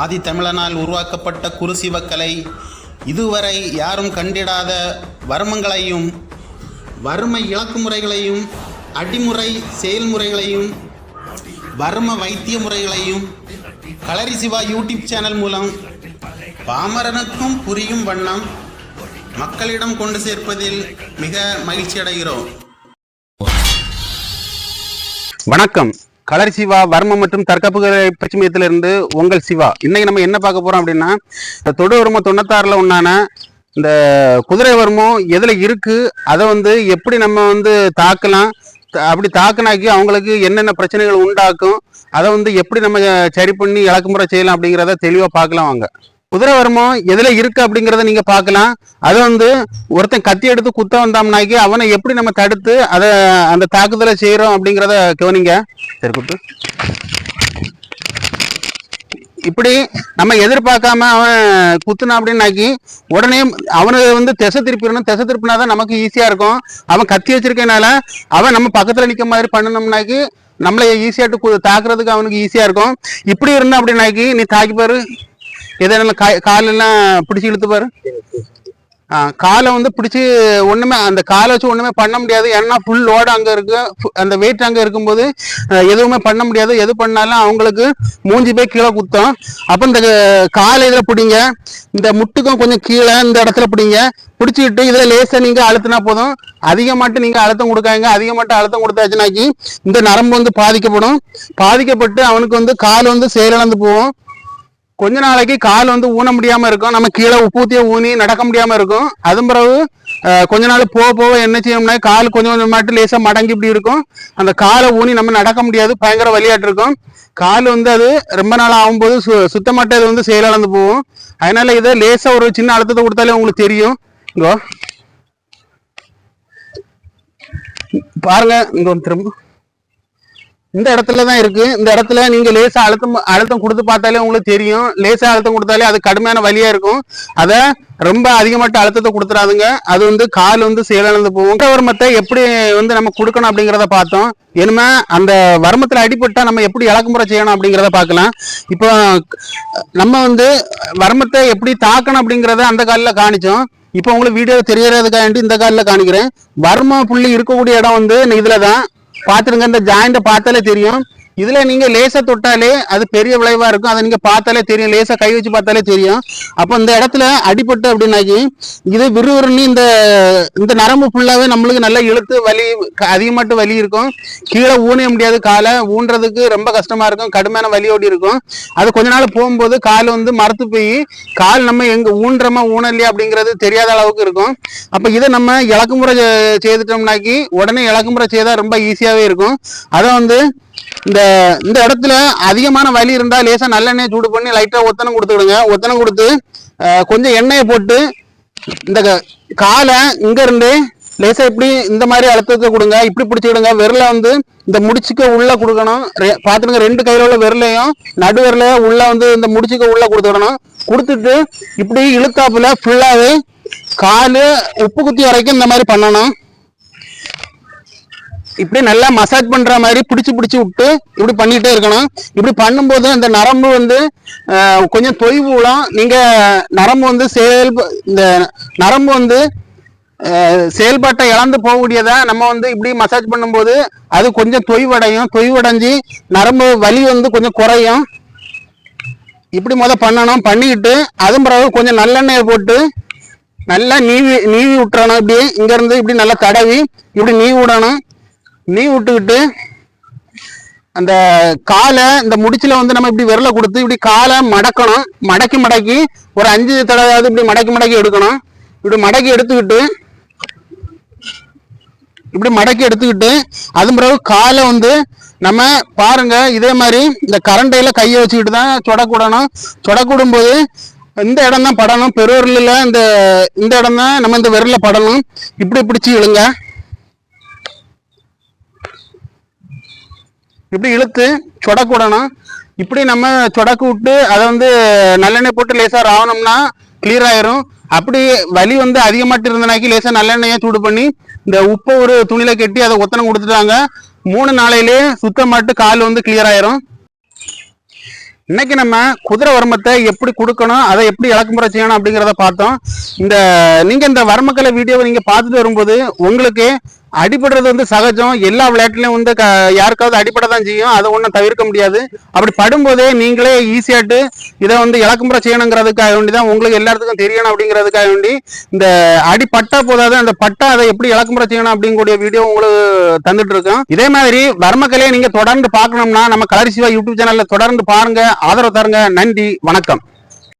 ஆதி தமிழனால் உருவாக்கப்பட்ட குருசிவக்கலை இதுவரை யாரும் கண்டிடாத வர்மங்களையும் வர்ம இலக்கு முறைகளையும் அடிமுறை செயல்முறைகளையும் வர்ம வைத்திய முறைகளையும் களரி சிவா யூடியூப் சேனல் மூலம் பாமரனுக்கும் புரியும் வண்ணம் மக்களிடம் கொண்டு சேர்ப்பதில் மிக மகிழ்ச்சி அடைகிறோம். வணக்கம். களரி சிவா வர்மம் மற்றும் தற்காப்பு பரிச்சயத்திலிருந்து உங்கள் சிவா. இன்னைக்கு நம்ம என்ன பார்க்க போறோம் அப்படின்னா, தொடு வர்மம் 96ல உண்டான இந்த குதிரை வர்மம் எதுல இருக்கு, அதை எப்படி நம்ம தாக்கலாம், அப்படி தாக்குனாக்கி அவங்களுக்கு என்னென்ன பிரச்சனைகள் உண்டாக்கும், அதை எப்படி நம்ம சரி பண்ணி இலக்குமுறை செய்யலாம் அப்படிங்கிறத தெளிவா பார்க்கலாம் வாங்க. குதிரை வர்மம் எதுல இருக்கு அப்படிங்கிறத நீங்க பார்க்கலாம். அதை ஒருத்தன் கத்தி எடுத்து குத்த வந்தாம்னாக்கி அவனை எப்படி நம்ம தடுத்து அதை அந்த தாக்குதலை செய்யறோம் அப்படிங்கிறத கவனிங்க. சரி, குத்து. இப்படி நம்ம எதிர்பார்க்காம அவன் குத்துனா அப்படின்னாக்கி உடனே அவனை திசை திருப்பிடணும். திசை திருப்பினாதான் நமக்கு ஈஸியா இருக்கும். அவன் கத்தி வச்சிருக்கனால அவன் நம்ம பக்கத்துல நிக்க மாதிரி பண்ணணும்னாக்கி நம்மள ஈஸியாட்டு தாக்குறதுக்கு அவனுக்கு ஈஸியா இருக்கும். இப்படி இருந்தா அப்படின்னாக்கி நீ தாக்கி பாரு, எதனால காலெல்லாம் பிடிச்சி இழுத்து பாரு. காலை பிடிச்சி ஒண்ணுமே அந்த காலை வச்சு ஒண்ணுமே பண்ண முடியாது. ஏன்னா ஃபுல் லோடு அங்க இருக்கு, அந்த வெயிட் அங்க இருக்கும்போது எதுவுமே பண்ண முடியாது. எது பண்ணாலும் அவங்களுக்கு மூஞ்சி போய் கீழே குத்தம். அப்ப இந்த காலை இதுல பிடிங்க, இந்த முட்டுக்கும் கொஞ்சம் கீழே இந்த இடத்துல பிடிங்க. பிடிச்சிக்கிட்டு இதுல லேசா நீங்க அழுத்தினா போதும். அதிகமாட்டு நீங்க அழுத்தம் கொடுக்காங்க. அதிகமாட்டு அழுத்தம் கொடுத்தாச்சுனாக்கி இந்த நரம்பு பாதிக்கப்படும். பாதிக்கப்பட்டு அவனுக்கு கால் செயலிழந்து போகும். கொஞ்ச நாளைக்கு கால் ஊன முடியாம இருக்கும். நம்ம கீழே உப்பூத்திய ஊனி நடக்க முடியாம இருக்கும். அதன் பிறகு கொஞ்ச நாள் போக போக என்ன செய்யணும்னா கால் கொஞ்சம் கொஞ்சமாட்டு லேசா மடங்கி இப்படி இருக்கும். அந்த காலை ஊனி நம்ம நடக்க முடியாது, பயங்கர வலியாட்டு இருக்கும். கால் அது ரொம்ப நாள் ஆகும்போது சுத்தமாட்ட இது செயலிழந்து போகும். அதனால இதை லேசா ஒரு சின்ன அழுத்தத்தை கொடுத்தாலே உங்களுக்கு தெரியும். இங்கோ பாருங்க, இங்க திரும்ப இந்த இடத்துலதான் இருக்கு. இந்த இடத்துல நீங்க லேசா அழுத்தம் கொடுத்து பார்த்தாலே உங்களுக்கு தெரியும். லேசா அழுத்தம் கொடுத்தாலே அது கடுமையான வலியா இருக்கும். அதை ரொம்ப அதிகமாட்ட அழுத்தத்தை கொடுத்துறாதுங்க. அது கால் செயலிழந்து போகும். வர்மத்தை எப்படி நம்ம கொடுக்கணும் அப்படிங்கிறத பார்த்தோம். இனிமே அந்த வர்மத்துல அடிபட்டா நம்ம எப்படி இலக்குமுறை செய்யணும் அப்படிங்கிறத பார்க்கலாம். இப்போ நம்ம வர்மத்தை எப்படி தாக்கணும் அப்படிங்கிறத அந்த காலில் காணிச்சோம். இப்போ உங்களுக்கு வீடியோ தெரியறதுக்காண்டி இந்த காலில் காணிக்கிறேன். வர்ம புள்ளி இருக்கக்கூடிய இடம் இதுலதான் பாத்துருங்க. இந்த ஜாயிண்ட பார்த்தாலே தெரியும். இதுல நீங்க லேசா தொட்டாலே அது பெரிய விளைவா இருக்கும். அதை நீங்க பார்த்தாலே தெரியும். லேசா கை வச்சு பார்த்தாலே தெரியும். அப்ப இந்த இடத்துல அடிபட்டு அப்படின்னாக்கி இது விறுவிறுன்னு இந்த நரம்பு ஃபுல்லாவே நம்மளுக்கு நல்லா இழுத்து வலி, அதிகமாட்டு வலி இருக்கும். கீழே ஊனிய முடியாது. காலை ஊன்றதுக்கு ரொம்ப கஷ்டமா இருக்கும். கடுமையான வலியோடி இருக்கும். அது கொஞ்ச நாள் போகும்போது கால் மரத்து போய் கால் நம்ம எங்க ஊன்றமா ஊனலையா அப்படிங்கிறது தெரியாத அளவுக்கு இருக்கும். அப்ப இதை நம்ம இலக்குமுறை செய்துட்டோம்னாக்கி உடனே இலக்குமுறை செய்தா ரொம்ப ஈஸியாவே இருக்கும். அதை இந்த இடத்துல அதிகமான வலி இருந்தா லேசா நல்லெண்ணெய் சூடு பண்ணி லைட்டா ஒத்தனம் கொடுத்து விடுங்க. ஒத்தனம் கொடுத்து கொஞ்சம் எண்ணெயை போட்டு இந்த காலை இங்க இருந்து லேசா இப்படி இந்த மாதிரி அழுத்தத்தை கொடுங்க. இப்படி பிடிச்சிடுங்க. விரல இந்த முடிச்சுக்க உள்ள கொடுக்கணும். பாத்துருங்க, 2 கையில உள்ள விரலையும் நடு விரல உள்ள இந்த முடிச்சுக்க உள்ள கொடுத்துடணும். கொடுத்துட்டு இப்படி இழுத்தாப்புல ஃபுல்லாவே காலு உப்பு குத்தி வரைக்கும் இந்த மாதிரி பண்ணணும். இப்படி நல்லா மசாஜ் பண்ற மாதிரி பிடிச்சு விட்டு இப்படி பண்ணிட்டே இருக்கணும். இப்படி பண்ணும்போது அந்த நரம்பு கொஞ்சம் தொய்வு விடும். நீங்க நரம்பு இந்த நரம்பு செயல்பாட்டை இழந்து போகக்கூடியதா நம்ம இப்படி மசாஜ் பண்ணும்போது அது கொஞ்சம் தொய்வடையும். தொய்வடைஞ்சு நரம்பு வலி கொஞ்சம் குறையும். இப்படி பண்ணணும். பண்ணிக்கிட்டு அதன் பிறகு கொஞ்சம் நல்லெண்ணெயை போட்டு நல்லா நீவி விட்டுறணும். இப்படி இங்க இருந்து இப்படி நல்லா தடவி இப்படி நீவி விடணும். நீ விட்டுக்கிட்டு அந்த காலை இந்த முடிச்சுல நம்ம இப்படி விரல கொடுத்து இப்படி காலை மடக்கணும். மடக்கி ஒரு 5 தடவையாவது இப்படி மடக்கி எடுக்கணும். இப்படி மடக்கி எடுத்துக்கிட்டு அதன் பிறகு காலை நம்ம பாருங்க, இதே மாதிரி இந்த கரண்டையில கையை வச்சுக்கிட்டு தான் சொடக்கூடணும். சொடக்கூடும் போது இந்த இடம் தான் படணும். பெருவிரல இந்த இடம் தான் நம்ம இந்த விரல படணும். இப்படி பிடிச்சி இழுங்க. இப்படி இழுத்து சொடக்கு விடணும். இப்படி நம்ம சொடக்கு விட்டு அதை நல்லெண்ணெய் போட்டு லேசா ராவணம்னா கிளியர் ஆயிரும். அப்படி வலி அதிகமாட்டு இருந்தனாக்கி லேசா நல்லெண்ணெயை சூடு பண்ணி இந்த உப்பை ஒரு துணியில கட்டி அதை ஒத்தனம் கொடுத்துட்டாங்க. 3 நாளையிலே சுத்தமாட்டு கால் கிளியர் ஆயிரும். இன்னைக்கு நம்ம குதிரை வருமத்தை எப்படி கொடுக்கணும், அதை எப்படி இலக்குமுறை செய்யணும் அப்படிங்கிறத பார்த்தோம். நீங்க இந்த வருமக்கலை வீடியோவை நீங்க பார்த்துட்டு வரும்போது உங்களுக்கு அடிபடுறது சகஜம். எல்லா விளையாட்டுலயும் யாருக்காவது அடிபட தான் செய்யும், அதை ஒன்றும் தவிர்க்க முடியாது. அப்படி படும்போதே நீங்களே ஈஸியாட்டு இதை இலக்குமுறை செய்யணுங்கிறதுக்காக வேண்டிதான், உங்களுக்கு எல்லாத்துக்கும் தெரியணும் அப்படிங்கிறதுக்காக வேண்டி இந்த அடிப்பட்டா போதாது, அந்த பட்டா அதை எப்படி இலக்குமுறை செய்யணும் அப்படிங்கக்கூடிய வீடியோ உங்களுக்கு தந்துட்டு இருக்கோம். இதே மாதிரி வருமக்கலையை நீங்க தொடர்ந்து பார்க்கணும்னா நம்ம கலரி சிவா யூடியூப் சேனல்ல தொடர்ந்து பாருங்க, ஆதரவு தருங்க. நன்றி, வணக்கம்.